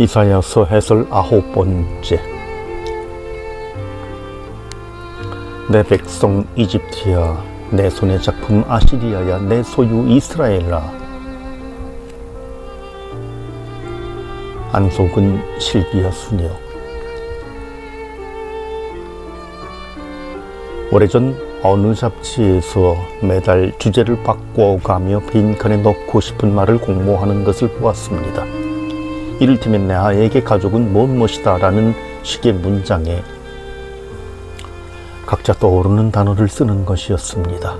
이사야서 해설 9번째. 내 백성 이집트야, 내 손의 작품 아시리아야, 내 소유 이스라엘아. 안속은 실비아 수녀. 오래전 어느 잡지에서 매달 주제를 바꿔가며 빈칸에 넣고 싶은 말을 공모하는 것을 보았습니다. 이를테면 나에게 가족은 무엇이다 라는 식의 문장에 각자 떠오르는 단어를 쓰는 것이었습니다.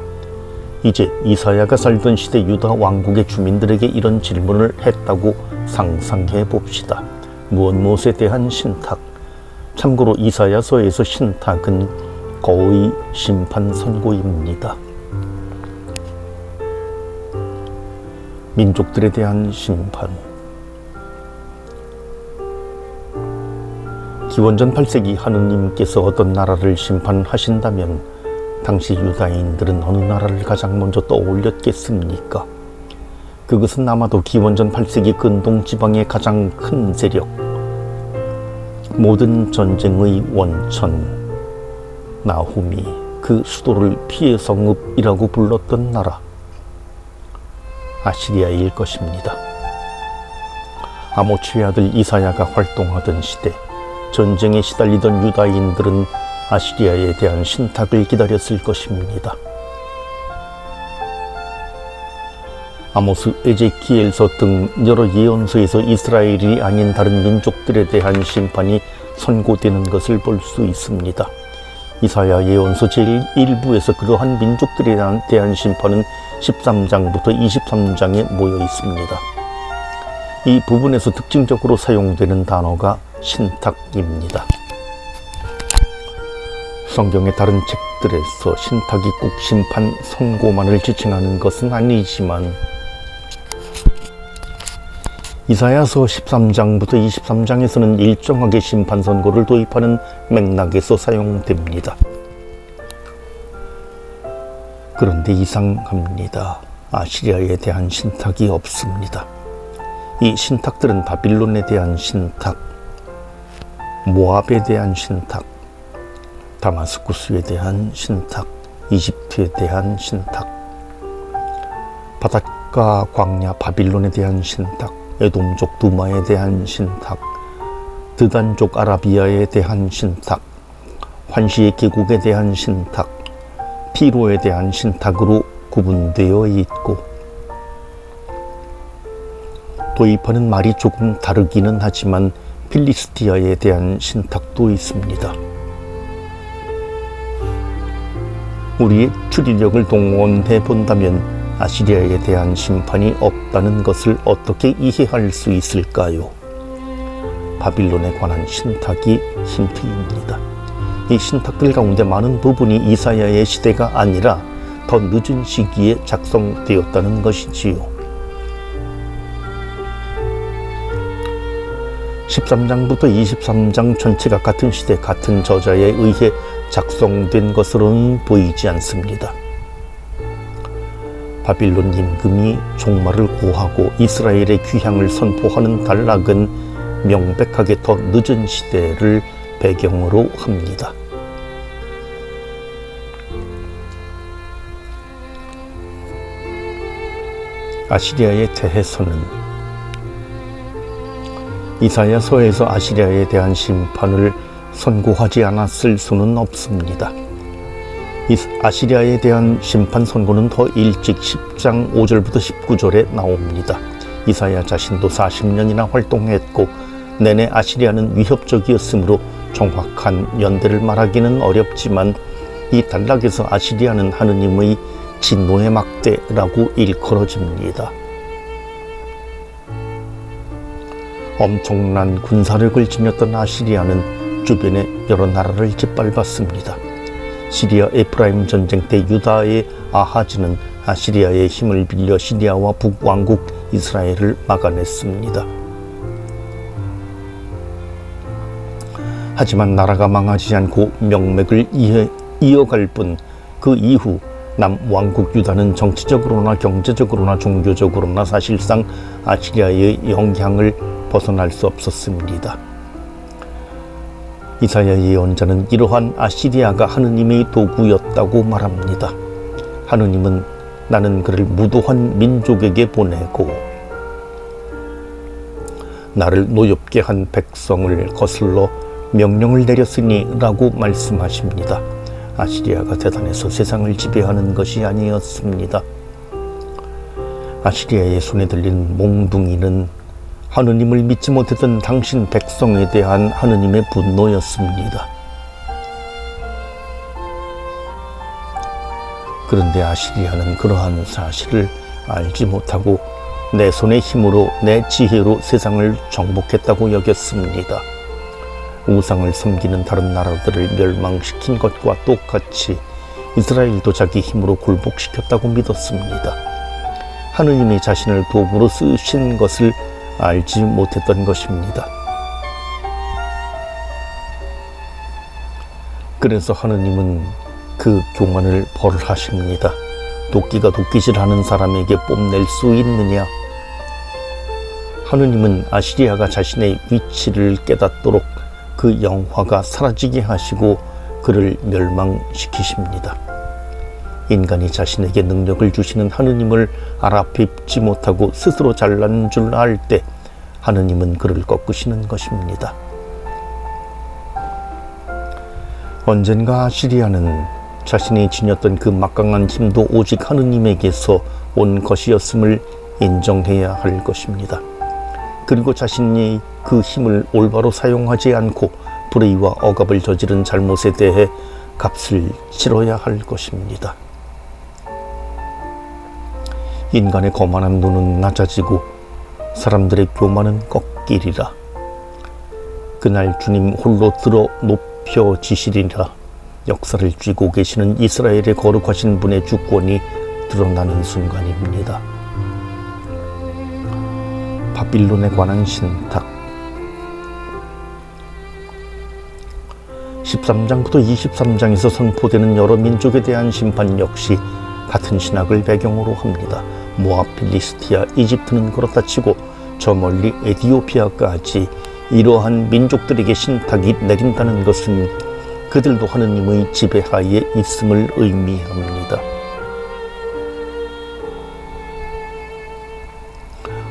이제 이사야가 살던 시대 유다 왕국의 주민들에게 이런 질문을 했다고 상상해 봅시다. 무엇에 대한 신탁. 참고로 이사야서에서 신탁은 거의 심판 선고입니다. 민족들에 대한 심판. 기원전 8세기 하느님께서 어떤 나라를 심판하신다면 당시 유다인들은 어느 나라를 가장 먼저 떠올렸겠습니까? 그것은 아마도 기원전 8세기 근동 지방의 가장 큰 세력, 모든 전쟁의 원천 나훔이 그 수도를 피해 성읍이라고 불렀던 나라 아시리아일 것입니다. 아모츠의 아들 이사야가 활동하던 시대, 전쟁에 시달리던 유다인들은 아시리아에 대한 신탁을 기다렸을 것입니다. 아모스, 에제키엘서 등 여러 예언서에서 이스라엘이 아닌 다른 민족들에 대한 심판이 선고되는 것을 볼 수 있습니다. 이사야 예언서 제1부에서 그러한 민족들에 대한 심판은 13장부터 23장에 모여 있습니다. 이 부분에서 특징적으로 사용되는 단어가 신탁입니다. 성경의 다른 책들에서 신탁이 꼭 심판 선고만을 지칭하는 것은 아니지만 이사야서 13장부터 23장에서는 일정하게 심판 선고를 도입하는 맥락에서 사용됩니다. 그런데 이상합니다. 아시리아에 대한 신탁이 없습니다. 이 신탁들은 바빌론에 대한 신탁, 모압에 대한 신탁, 다마스쿠스에 대한 신탁, 이집트에 대한 신탁, 바닷가 광야 바빌론에 대한 신탁, 에돔족 두마에 대한 신탁, 드단족 아라비아에 대한 신탁, 환시의 계곡에 대한 신탁, 피로에 대한 신탁으로 구분되어 있고, 도입하는 말이 조금 다르기는 하지만 필리스티아에 대한 신탁도 있습니다. 우리의 추리력을 동원해 본다면 아시리아에 대한 심판이 없다는 것을 어떻게 이해할 수 있을까요? 바빌론에 관한 신탁이 힌트입니다. 이 신탁들 가운데 많은 부분이 이사야의 시대가 아니라 더 늦은 시기에 작성되었다는 것이지요. 13장부터 23장 전체가 같은 시대, 같은 저자에 의해 작성된 것으로는 보이지 않습니다. 바빌론 임금이 종말을 고하고 이스라엘의 귀향을 선포하는 단락은 명백하게 더 늦은 시대를 배경으로 합니다. 아시리아의 대해서는 이사야서에서 아시리아에 대한 심판을 선고하지 않았을 수는 없습니다. 아시리아에 대한 심판 선고는 더 일찍 10장 5절부터 19절에 나옵니다. 이사야 자신도 40년이나 활동했고 내내 아시리아는 위협적이었으므로 정확한 연대를 말하기는 어렵지만 이 단락에서 아시리아는 하느님의 진노의 막대라고 일컬어집니다. 엄청난 군사력을 지녔던 아시리아는 주변의 여러 나라를 짓밟았습니다. 시리아 에프라임 전쟁 때 유다의 아하즈는 아시리아의 힘을 빌려 시리아와 북왕국 이스라엘을 막아냈습니다. 하지만 나라가 망하지 않고 명맥을 이어갈 뿐 그 이후 남왕국 유다는 정치적으로나 경제적으로나 종교적으로나 사실상 아시리아의 영향을 벗어날 수 없었습니다. 이사야 예언자는 이러한 아시리아가 하느님의 도구였다고 말합니다. 하느님은 나는 그를 무도한 민족에게 보내고 나를 노엽게 한 백성을 거슬러 명령을 내렸으니 라고 말씀하십니다. 아시리아가 대단해서 세상을 지배하는 것이 아니었습니다. 아시리아의 손에 들린 몽둥이는 하느님을 믿지 못했던 당신 백성에 대한 하느님의 분노였습니다. 그런데 아시리아는 그러한 사실을 알지 못하고 내 손의 힘으로 내 지혜로 세상을 정복했다고 여겼습니다. 우상을 섬기는 다른 나라들을 멸망시킨 것과 똑같이 이스라엘도 자기 힘으로 굴복시켰다고 믿었습니다. 하느님이 자신을 도구로 쓰신 것을 알지 못했던 것입니다. 그래서 하느님은 그 교만을 벌하십니다. 도끼가 도끼질하는 사람에게 뽐낼 수 있느냐? 하느님은 아시리아가 자신의 위치를 깨닫도록 그 영화가 사라지게 하시고 그를 멸망시키십니다. 인간이 자신에게 능력을 주시는 하느님을 알아뵙지 못하고 스스로 잘난 줄 알 때 하느님은 그를 꺾으시는 것입니다. 언젠가 아시리아는 자신이 지녔던 그 막강한 힘도 오직 하느님에게서 온 것이었음을 인정해야 할 것입니다. 그리고 자신이 그 힘을 올바로 사용하지 않고 불의와 억압을 저지른 잘못에 대해 값을 치러야 할 것입니다. 인간의 거만한 눈은 낮아지고 사람들의 교만은 꺾이리라. 그날 주님 홀로 들어 높여지시리라. 역사를 쥐고 계시는 이스라엘의 거룩하신 분의 주권이 드러나는 순간입니다. 바빌론에 관한 신탁 13장부터 23장에서 선포되는 여러 민족에 대한 심판 역시 같은 신학을 배경으로 합니다. 모압, 필리스티아, 이집트는 그렇다 치고 저 멀리 에티오피아까지 이러한 민족들에게 신탁이 내린다는 것은 그들도 하느님의 지배하에 있음을 의미합니다.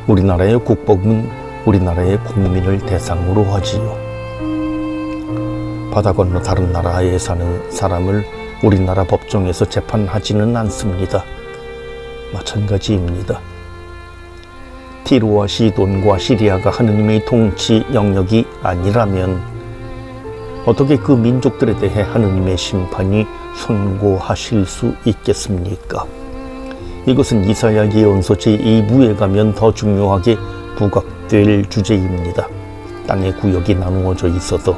우리나라의 국법은 우리나라의 국민을 대상으로 하지요. 바다 건너 다른 나라에 사는 사람을 우리나라 법정에서 재판하지는 않습니다. 마찬가지입니다. 티로와 시돈과 시리아가 하느님의 통치 영역이 아니라면 어떻게 그 민족들에 대해 하느님의 심판이 선고하실 수 있겠습니까? 이것은 이사야 예언서 제2부에 가면 더 중요하게 부각될 주제입니다. 땅의 구역이 나누어져 있어도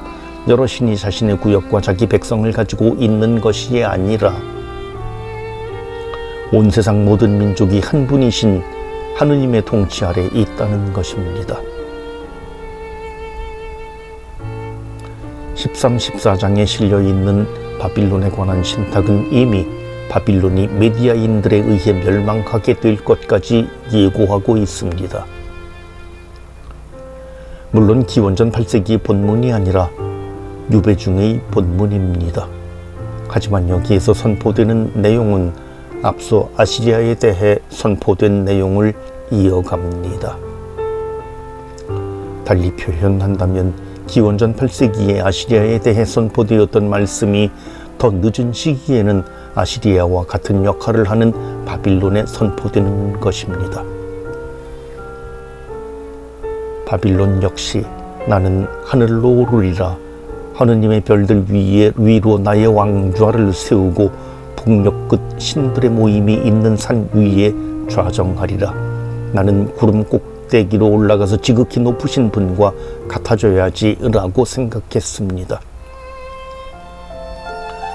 여럿이 자신의 구역과 자기 백성을 가지고 있는 것이 아니라 온 세상 모든 민족이 한 분이신 하느님의 통치 아래 있다는 것입니다. 13, 14장에 실려있는 바빌론에 관한 신탁은 이미 바빌론이 메디아인들에 의해 멸망하게 될 것까지 예고하고 있습니다. 물론 기원전 8세기 본문이 아니라 유배중의 본문입니다. 하지만 여기에서 선포되는 내용은 앞서 아시리아에 대해 선포된 내용을 이어갑니다. 달리 표현한다면 기원전 8세기에 아시리아에 대해 선포되었던 말씀이 더 늦은 시기에는 아시리아와 같은 역할을 하는 바빌론에 선포되는 것입니다. 바빌론 역시 나는 하늘로 오르리라. 하느님의 별들 위로 나의 왕좌를 세우고 북녘 끝 신들의 모임이 있는 산 위에 좌정하리라. 나는 구름 꼭대기로 올라가서 지극히 높으신 분과 같아져야지 라고 생각했습니다.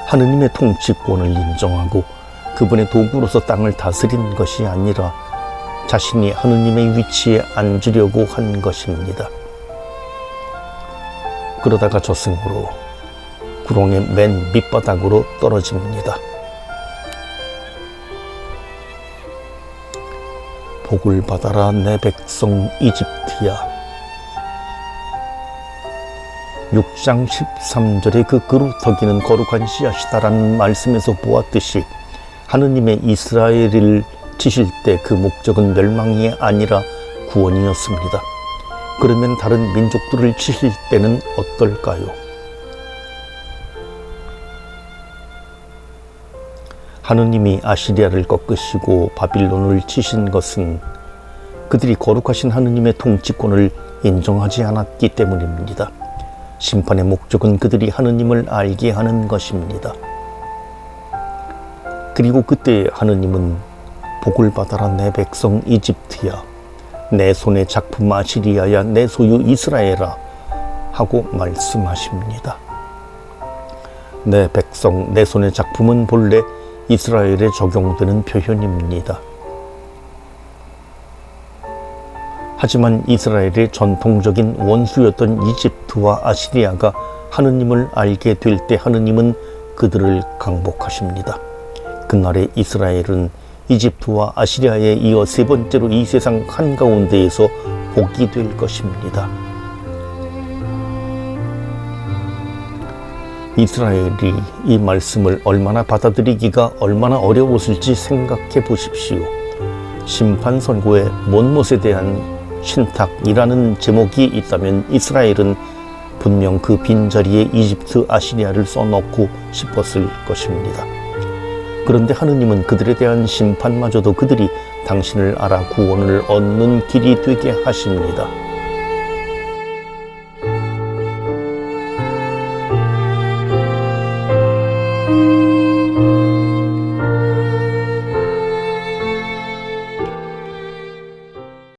하느님의 통치권을 인정하고 그분의 도구로서 땅을 다스린 것이 아니라 자신이 하느님의 위치에 앉으려고 한 것입니다. 그러다가 저승으로 구렁의 맨 밑바닥으로 떨어집니다. 복을 받아라 내 백성 이집트야. 6장 13절에 그 그루터기는 거룩한 씨앗이다라는 말씀에서 보았듯이 하느님의 이스라엘을 치실 때 그 목적은 멸망이 아니라 구원이었습니다. 그러면 다른 민족들을 치실 때는 어떨까요? 하느님이 아시리아를 꺾으시고 바빌론을 치신 것은 그들이 거룩하신 하느님의 통치권을 인정하지 않았기 때문입니다. 심판의 목적은 그들이 하느님을 알게 하는 것입니다. 그리고 그때 하느님은 복을 받아라 내 백성 이집트야, 내 손의 작품 아시리아야, 내 소유 이스라엘아 하고 말씀하십니다. 내 백성, 내 손의 작품은 본래 이스라엘에 적용되는 표현입니다. 하지만 이스라엘의 전통적인 원수였던 이집트와 아시리아가 하느님을 알게 될 때 하느님은 그들을 강복하십니다. 그날의 이스라엘은 이집트와 아시리아에 이어 세 번째로 이 세상 한가운데에서 복이 될 것입니다. 이스라엘이 이 말씀을 얼마나 받아들이기가 얼마나 어려웠을지 생각해 보십시오. 심판 선고에 못못에 대한 신탁이라는 제목이 있다면 이스라엘은 분명 그 빈자리에 이집트, 아시리아를 써넣고 싶었을 것입니다. 그런데 하느님은 그들에 대한 심판마저도 그들이 당신을 알아 구원을 얻는 길이 되게 하십니다.